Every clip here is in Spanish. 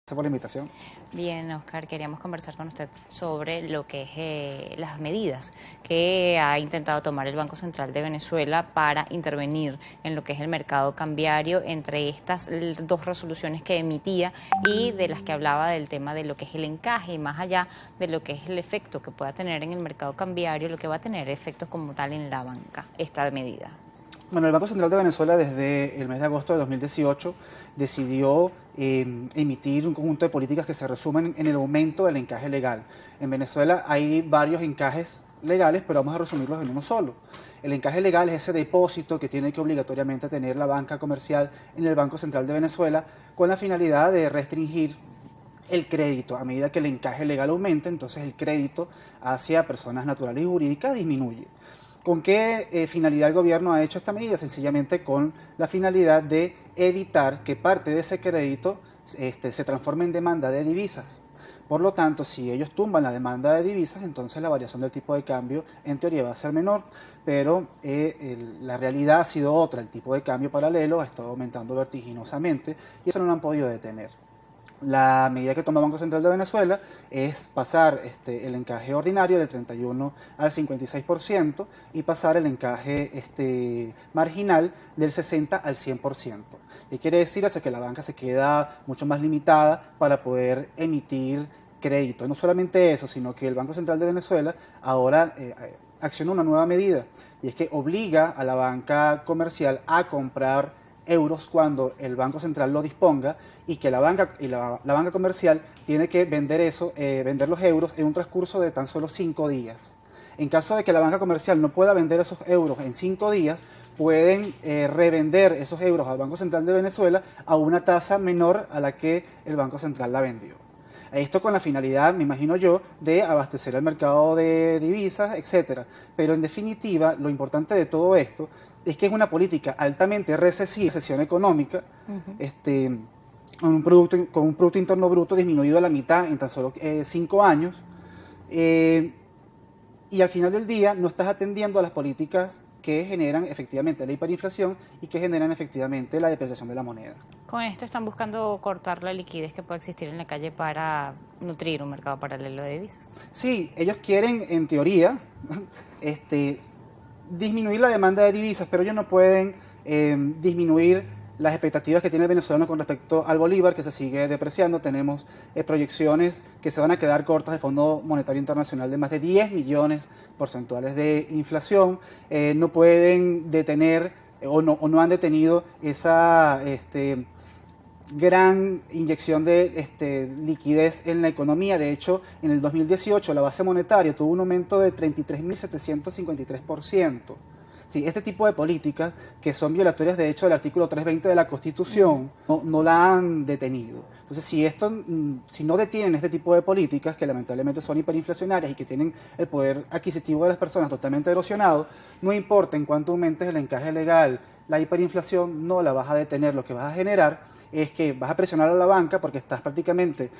Por la invitación. Bien, Oscar, queríamos conversar con usted sobre lo que es las medidas que ha intentado tomar el Banco Central de Venezuela para intervenir en lo que es el mercado cambiario, entre estas dos resoluciones que emitía y de las que hablaba del tema de lo que es el encaje, y más allá de lo que es el efecto que pueda tener en el mercado cambiario, lo que va a tener efectos como tal en la banca, esta medida. Bueno, el Banco Central de Venezuela desde el mes de agosto de 2018 decidió emitir un conjunto de políticas que se resumen en el aumento del encaje legal. En Venezuela hay varios encajes legales, pero vamos a resumirlos en uno solo. El encaje legal es ese depósito que tiene que obligatoriamente tener la banca comercial en el Banco Central de Venezuela con la finalidad de restringir el crédito. A medida que el encaje legal aumenta, entonces el crédito hacia personas naturales y jurídicas disminuye. ¿Con qué finalidad el gobierno ha hecho esta medida? Sencillamente con la finalidad de evitar que parte de ese crédito se transforme en demanda de divisas. Por lo tanto, si ellos tumban la demanda de divisas, entonces la variación del tipo de cambio en teoría va a ser menor, pero la realidad ha sido otra. El tipo de cambio paralelo ha estado aumentando vertiginosamente y eso no lo han podido detener. La medida que toma el Banco Central de Venezuela es pasar el encaje ordinario del 31 al 56% y pasar el encaje marginal del 60 al 100%. ¿Qué quiere decir? Eso que la banca se queda mucho más limitada para poder emitir crédito. No solamente eso, sino que el Banco Central de Venezuela ahora acciona una nueva medida, y es que obliga a la banca comercial a comprar euros cuando el Banco Central lo disponga, y que la banca comercial tiene que vender vender los euros en un transcurso de tan solo 5 días. En caso de que la banca comercial no pueda vender esos euros en 5 días, pueden revender esos euros al Banco Central de Venezuela a una tasa menor a la que el Banco Central la vendió. Esto con la finalidad, me imagino yo, de abastecer el mercado de divisas, etcétera. Pero en definitiva, lo importante de todo esto es que es una política altamente recesiva, recesión económica, con un Producto Interno Bruto disminuido a la mitad en tan solo 5 años. Y al final del día no estás atendiendo a las políticas que generan efectivamente la hiperinflación y que generan efectivamente la depreciación de la moneda. Con esto están buscando cortar la liquidez que puede existir en la calle para nutrir un mercado paralelo de divisas. Sí, ellos quieren, en teoría, disminuir la demanda de divisas, pero ellos no pueden disminuir las expectativas que tiene el venezolano con respecto al bolívar, que se sigue depreciando. Tenemos proyecciones que se van a quedar cortas del Fondo Monetario Internacional de más de 10 millones porcentuales de inflación. No pueden detener o no han detenido esa gran inyección de liquidez en la economía. De hecho, en el 2018 la base monetaria tuvo un aumento de 33.753%. Sí, este tipo de políticas, que son violatorias de hecho del artículo 320 de la Constitución, no la han detenido. Entonces, si no detienen este tipo de políticas, que lamentablemente son hiperinflacionarias y que tienen el poder adquisitivo de las personas totalmente erosionado, no importa en cuánto aumentes el encaje legal, la hiperinflación no la vas a detener. Lo que vas a generar es que vas a presionar a la banca, porque estás prácticamente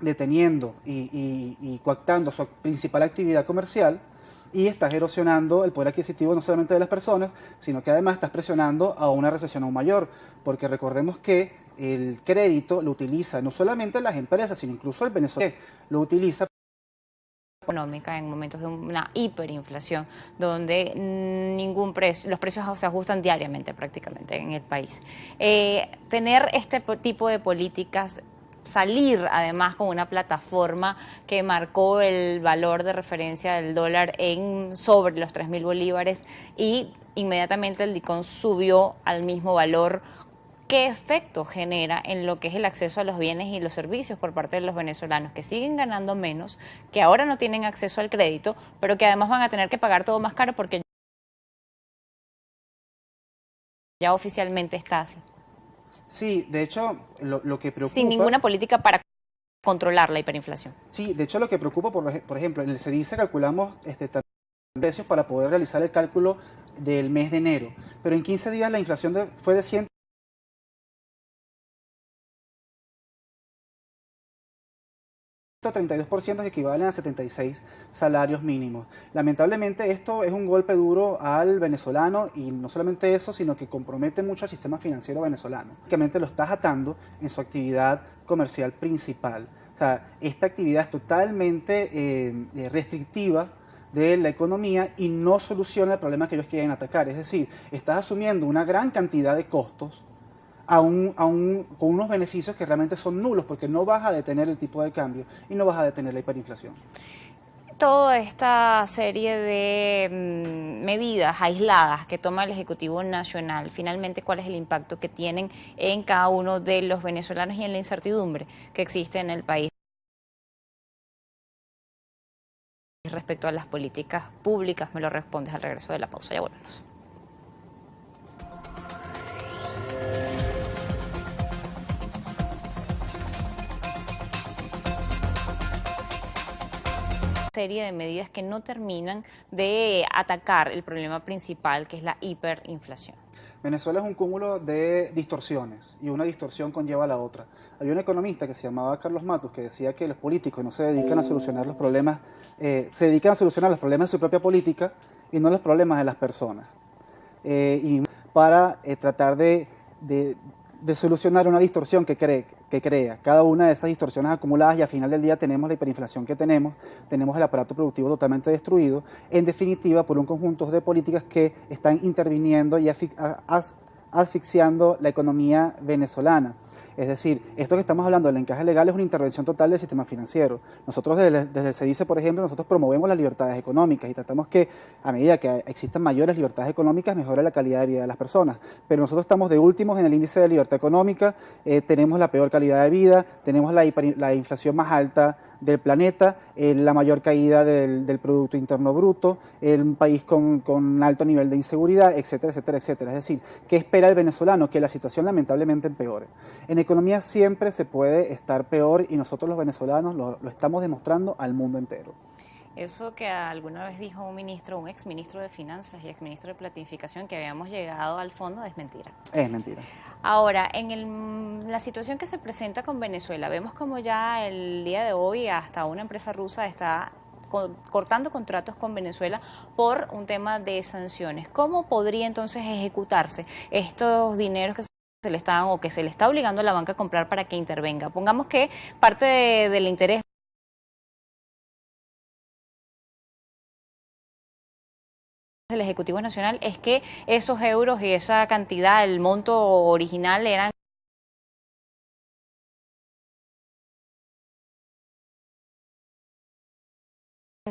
deteniendo y coactando su principal actividad comercial, y estás erosionando el poder adquisitivo no solamente de las personas, sino que además estás presionando a una recesión aún mayor, porque recordemos que el crédito lo utiliza no solamente las empresas, sino incluso el venezolano lo utiliza Económica en momentos de una hiperinflación donde los precios se ajustan diariamente prácticamente en el país. Tener este tipo de políticas, salir además con una plataforma que marcó el valor de referencia del dólar sobre los 3.000 bolívares, y inmediatamente el DICOM subió al mismo valor. ¿Qué efecto genera en lo que es el acceso a los bienes y los servicios por parte de los venezolanos, que siguen ganando menos, que ahora no tienen acceso al crédito, pero que además van a tener que pagar todo más caro porque ya oficialmente está así? Sí, de hecho, lo que Sin preocupa... ninguna política para controlar la hiperinflación. Sí, de hecho, lo que preocupa, por ejemplo, en el CEDICE calculamos precios para poder realizar el cálculo del mes de enero, pero en 15 días la inflación fue de 100 32% que equivalen a 76 salarios mínimos. Lamentablemente esto es un golpe duro al venezolano y no solamente eso, sino que compromete mucho al sistema financiero venezolano. Básicamente lo estás atando en su actividad comercial principal. O sea, esta actividad es totalmente restrictiva de la economía y no soluciona el problema que ellos quieren atacar. Es decir, estás asumiendo una gran cantidad de costos con unos beneficios que realmente son nulos, porque no vas a detener el tipo de cambio y no vas a detener la hiperinflación. Toda esta serie de medidas aisladas que toma el Ejecutivo Nacional, finalmente, ¿cuál es el impacto que tienen en cada uno de los venezolanos y en la incertidumbre que existe en el país respecto a las políticas públicas? Me lo respondes al regreso de la pausa. Ya volvemos. Serie de medidas que no terminan de atacar el problema principal, que es la hiperinflación. Venezuela es un cúmulo de distorsiones y una distorsión conlleva a la otra. Había un economista que se llamaba Carlos Matus que decía que los políticos no se dedican a solucionar los problemas, se dedican a solucionar los problemas de su propia política y no los problemas de las personas. Y para tratar de solucionar una distorsión que crea cada una de esas distorsiones acumuladas, y al final del día tenemos la hiperinflación que tenemos el aparato productivo totalmente destruido, en definitiva por un conjunto de políticas que están interviniendo y asfixiando la economía venezolana. Es decir, esto que estamos hablando del encaje legal es una intervención total del sistema financiero. Nosotros desde el CEDICE, por ejemplo, nosotros promovemos las libertades económicas y tratamos que a medida que existan mayores libertades económicas mejore la calidad de vida de las personas. Pero nosotros estamos de últimos en el índice de libertad económica, tenemos la peor calidad de vida, tenemos la inflación más alta del planeta, la mayor caída del Producto Interno Bruto, un país con alto nivel de inseguridad, etcétera, etcétera, etcétera. Es decir, ¿qué espera el venezolano? Que la situación lamentablemente empeore. En economía siempre se puede estar peor y nosotros los venezolanos lo estamos demostrando al mundo entero. Eso que alguna vez dijo un exministro de Finanzas y exministro de Planificación, que habíamos llegado al fondo, es mentira. Es mentira. Ahora, en la situación que se presenta con Venezuela, vemos como ya el día de hoy hasta una empresa rusa está cortando contratos con Venezuela por un tema de sanciones. ¿Cómo podría entonces ejecutarse estos dineros que se le están o que se le está obligando a la banca a comprar para que intervenga? Pongamos que parte del interés del Ejecutivo Nacional es que esos euros y esa cantidad, el monto original eran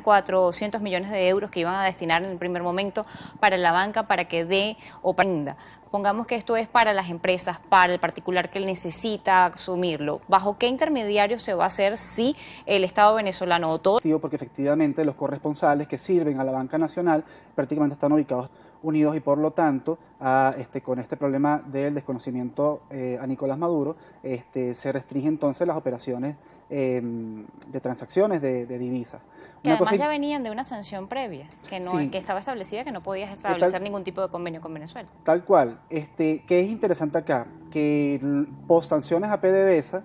400 millones de euros que iban a destinar en el primer momento para la banca, para que dé o prenda. Pongamos que esto es para las empresas, para el particular que necesita asumirlo. ¿Bajo qué intermediario se va a hacer si el Estado venezolano o todo? Porque efectivamente los corresponsales que sirven a la banca nacional prácticamente están ubicados unidos y por lo tanto con este problema del desconocimiento a Nicolás Maduro se restringen entonces las operaciones de transacciones de divisas. Que además ya venían de una sanción previa, Sí, que estaba establecida, que no podías establecer ningún tipo de convenio con Venezuela. Tal cual. ¿Qué es interesante acá? Que post sanciones a PDVSA,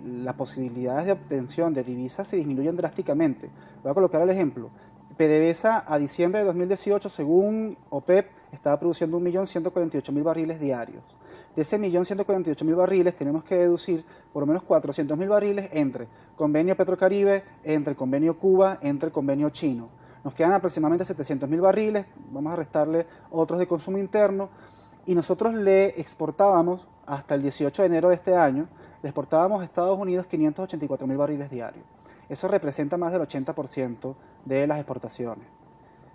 las posibilidades de obtención de divisas se disminuyen drásticamente. Voy a colocar el ejemplo. PDVSA a diciembre de 2018, según OPEP, estaba produciendo 1.148.000 barriles diarios. De ese 1.148.000 barriles tenemos que deducir por lo menos 400.000 barriles entre convenio Petrocaribe, entre el convenio Cuba, entre el convenio chino. Nos quedan aproximadamente 700.000 barriles, vamos a restarle otros de consumo interno, y nosotros le exportábamos, hasta el 18 de enero de este año, le exportábamos a Estados Unidos 584.000 barriles diarios. Eso representa más del 80% de las exportaciones,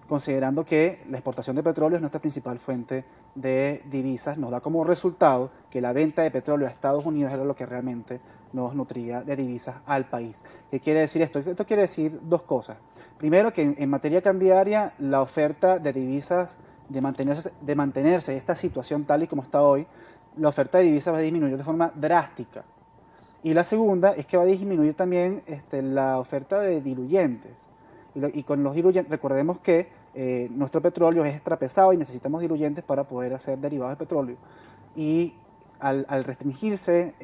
considerando que la exportación de petróleo es nuestra principal fuente de divisas. Nos da como resultado que la venta de petróleo a Estados Unidos era lo que realmente nos nutría de divisas al país. ¿Qué quiere decir esto? Esto quiere decir dos cosas. Primero, que en materia cambiaria, la oferta de divisas, de mantenerse esta situación tal y como está hoy, la oferta de divisas va a disminuir de forma drástica. Y la segunda es que va a disminuir también la oferta de diluyentes. Y con los diluyentes, recordemos que nuestro petróleo es extrapesado y necesitamos diluyentes para poder hacer derivados de petróleo. Y al restringirse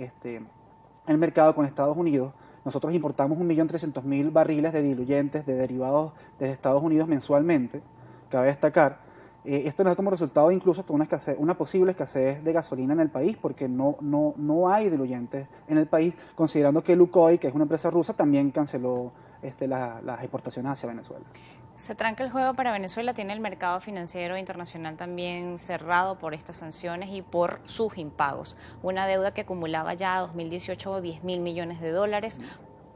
el mercado con Estados Unidos, nosotros importamos 1.300.000 barriles de diluyentes, de derivados desde Estados Unidos mensualmente, cabe destacar. Esto nos da como resultado incluso hasta una posible escasez de gasolina en el país, porque no hay diluyentes en el país, considerando que Lukoil, que es una empresa rusa, también canceló las exportaciones hacia Venezuela. Se tranca el juego para Venezuela, tiene el mercado financiero internacional también cerrado por estas sanciones y por sus impagos. Una deuda que acumulaba ya a 2018 10.000 millones de dólares,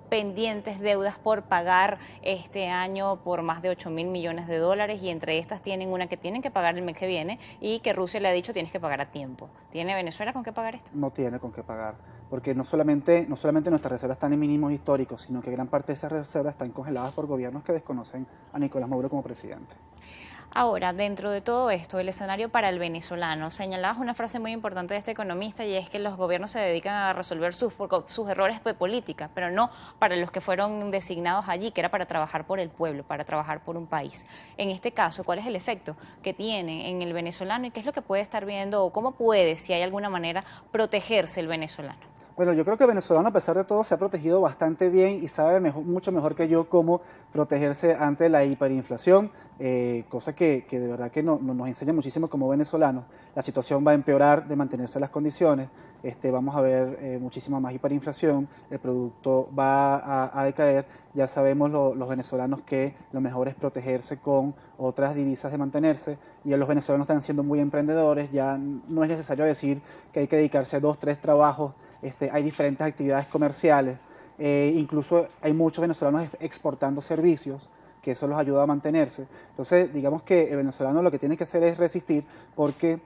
pendientes deudas por pagar este año por más de 8.000 millones de dólares, y entre estas tienen una que tienen que pagar el mes que viene y que Rusia le ha dicho tienes que pagar a tiempo. ¿Tiene Venezuela con qué pagar esto? No tiene con qué pagar, porque no solamente nuestras reservas están en mínimos históricos, sino que gran parte de esas reservas están congeladas por gobiernos que desconocen a Nicolás Maduro como presidente. Ahora, dentro de todo esto, el escenario para el venezolano, señalabas una frase muy importante de este economista, y es que los gobiernos se dedican a resolver sus errores de política, pero no para los que fueron designados allí, que era para trabajar por el pueblo, para trabajar por un país. En este caso, ¿cuál es el efecto que tiene en el venezolano y qué es lo que puede estar viendo, o cómo puede, si hay alguna manera, protegerse el venezolano? Bueno, yo creo que el venezolano, a pesar de todo, se ha protegido bastante bien y sabe mucho mejor que yo cómo protegerse ante la hiperinflación, cosa que de verdad que nos enseña muchísimo como venezolanos. La situación va a empeorar de mantenerse las condiciones, vamos a ver muchísima más hiperinflación, el producto va a decaer. Ya sabemos los venezolanos que lo mejor es protegerse con otras divisas de mantenerse, y los venezolanos están siendo muy emprendedores, ya no es necesario decir que hay que dedicarse a 2, 3 trabajos. Hay diferentes actividades comerciales, incluso hay muchos venezolanos exportando servicios, que eso los ayuda a mantenerse. Entonces, digamos que el venezolano lo que tiene que hacer es resistir, porque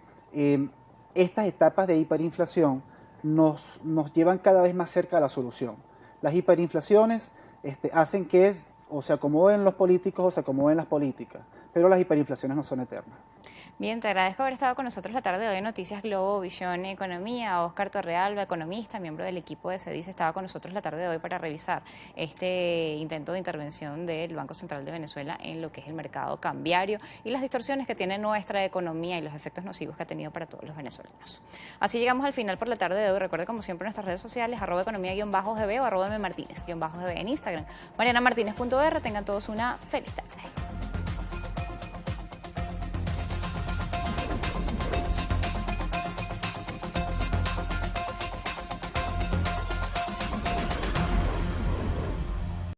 estas etapas de hiperinflación nos llevan cada vez más cerca a la solución. Las hiperinflaciones hacen que o se acomoden los políticos o se acomoden las políticas, pero las hiperinflaciones no son eternas. Bien, te agradezco haber estado con nosotros la tarde de hoy en Noticias Globo, Visión Economía. Oscar Torrealba, economista, miembro del equipo de CEDICE, estaba con nosotros la tarde de hoy para revisar este intento de intervención del Banco Central de Venezuela en lo que es el mercado cambiario y las distorsiones que tiene nuestra economía y los efectos nocivos que ha tenido para todos los venezolanos. Así llegamos al final por la tarde de hoy. Recuerde, como siempre, nuestras redes sociales, @economía_gb o @mmartinez_gb en Instagram, marianamartinez.br. Tengan todos una feliz tarde.